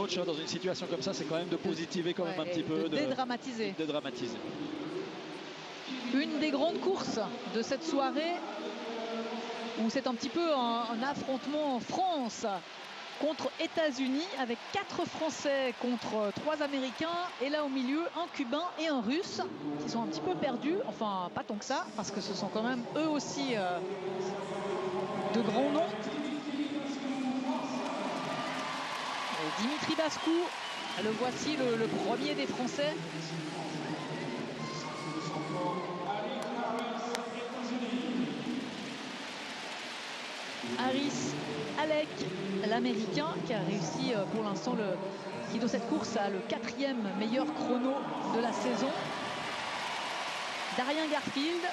coach dans une situation comme ça, c'est quand même de positiver quand même un petit peu. De dédramatiser. De dramatiser. Une des grandes courses de cette soirée, où c'est un petit peu un affrontement en France contre États-Unis, avec 4 Français contre 3 Américains, et là au milieu un Cubain et un Russe qui sont un petit peu perdus, enfin pas tant que ça, parce que ce sont quand même eux aussi de grands noms. Et Dimitri Bascou, le voici, le premier des Français. Harris Alec, l'Américain, qui a réussi pour l'instant, qui dans cette course a le 4e meilleur chrono de la saison. Darien Garfield.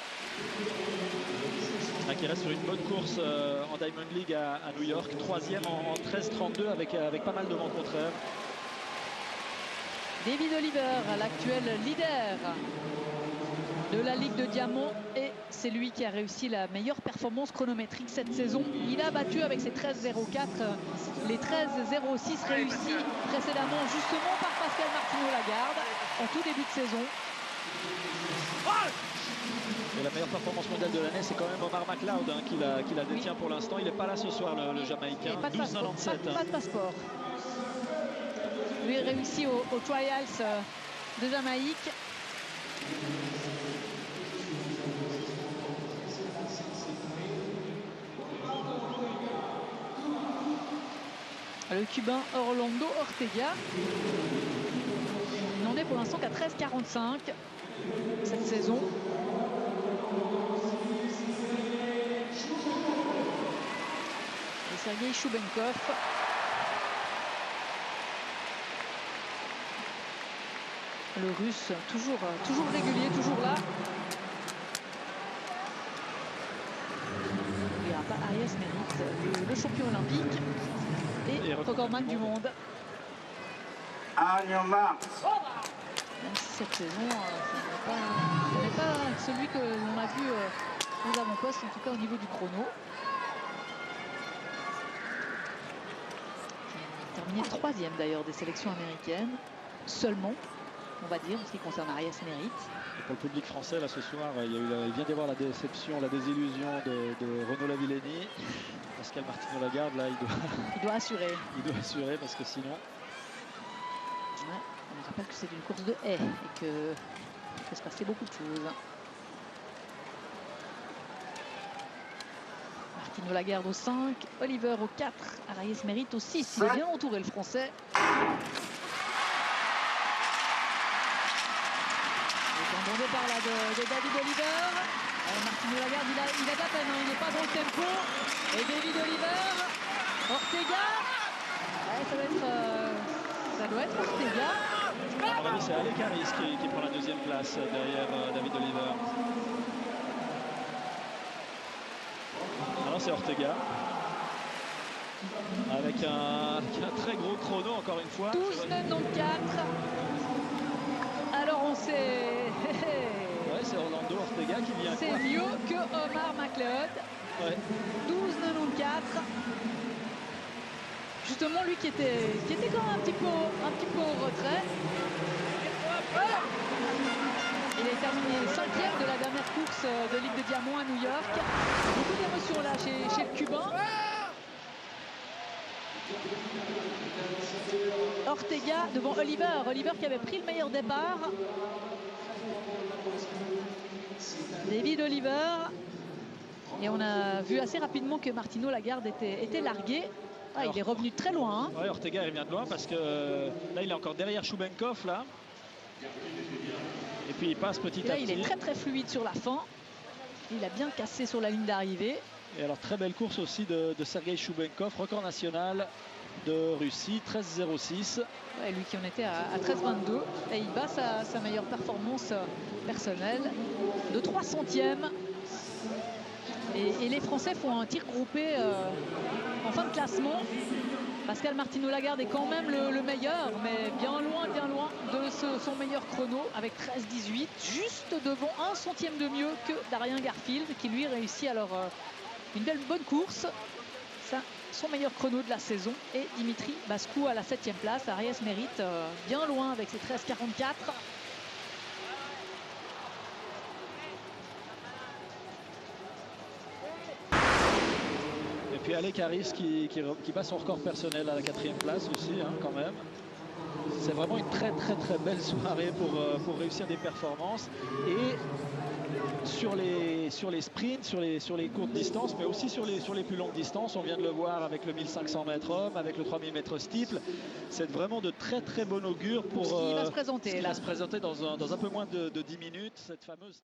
Qui reste sur une bonne course en Diamond League à New York. 3e en 13-32 avec pas mal de vent contraire. David Oliver, l'actuel leader de la Ligue de Diamant, et c'est lui qui a réussi la meilleure performance chronométrique cette saison. Il a battu avec ses 13.04 les 13.06 réussis précédemment justement par Pascal Martino-Lagarde en tout début de saison. Et la meilleure performance mondiale de l'année, c'est quand même Omar McLeod qui la détient pour l'instant. Il n'est pas là ce soir, le Jamaïcain. 12,97. Pas de passeport. Lui est réussi au Trials de Jamaïque. Le Cubain Orlando Ortega, il n'en est pour l'instant qu'à 13,45 cette saison. Et Sergei Choubenkov. Le Russe, toujours régulier, toujours là. Il n'y a pas Arias Mérite, le champion olympique et recordman du monde. Même si cette saison, ce n'est pas celui que l'on a vu aux avant-postes, en tout cas au niveau du chrono. Il a terminé 3e d'ailleurs des sélections américaines, seulement, on va dire, en ce qui concerne Arias Mérite. Et pour le public français, là ce soir, il vient d'y avoir la déception, la désillusion de Renaud Lavillenie. Pascal Martino-Lagarde, là, il doit assurer. Il doit assurer parce que sinon... Ouais, on rappelle que c'est une course de haies et qu'il peut se passer beaucoup de choses. Martino-Lagarde au 5, Oliver au 4, Arias Mérite au 6. Il est bien entouré, le Français. Bon départ là de David Oliver. Martino-Lagarde, il a de la peine, hein, il n'est pas dans le tempo. Et David Oliver, Ortega. Ouais, ça doit être Ortega. À mon avis, c'est Alec Harris qui prend la 2e place derrière David Oliver. Alors c'est Ortega. Avec un très gros chrono encore une fois. 12,94. Alors on sait... Ouais, c'est Orlando Ortega qui vient. C'est mieux que Omar McLeod. Ouais. 12,94. Justement, lui qui était quand même un petit peu en retrait. Il est terminé 5e de la dernière course de Ligue de Diamant à New York. Beaucoup d'émotions là chez le Cubain. Ortega devant Oliver qui avait pris le meilleur départ. David Oliver. Et on a vu assez rapidement que Martino-Lagarde était largué. Ah, il est revenu très loin. Hein. Ouais, Ortega il vient de loin parce que là il est encore derrière Choubenkov là. Et puis il passe petit à petit. Il est très fluide sur la fin. Il a bien cassé sur la ligne d'arrivée. Et alors très belle course aussi de Sergei Choubenkov, record national de Russie, 13,06. Ouais, lui qui en était à 13,22. Et il bat sa meilleure performance personnelle de 3 centièmes. Et les Français font un tir groupé en fin de classement. Pascal Martino-Lagarde est quand même le meilleur, mais bien loin de son meilleur chrono avec 13,18, juste devant 1 centième de mieux que Darien Garfield, qui lui réussit alors une bonne course. Ça, son meilleur chrono de la saison. Et Dimitri Bascou à la 7e place. Ariès Mérite bien loin avec ses 13,44. Et puis Alec Harris qui bat son record personnel à la 4e place aussi, hein, quand même. C'est vraiment une très belle soirée pour réussir des performances. Et sur les sprints, sur les courtes distances, mais aussi sur les plus longues distances, on vient de le voir avec le 1500 mètres homme, avec le 3000 mètres steeple. C'est vraiment de très bon augure pour ce qui va se présenter, dans un peu moins de 10 minutes, cette fameuse...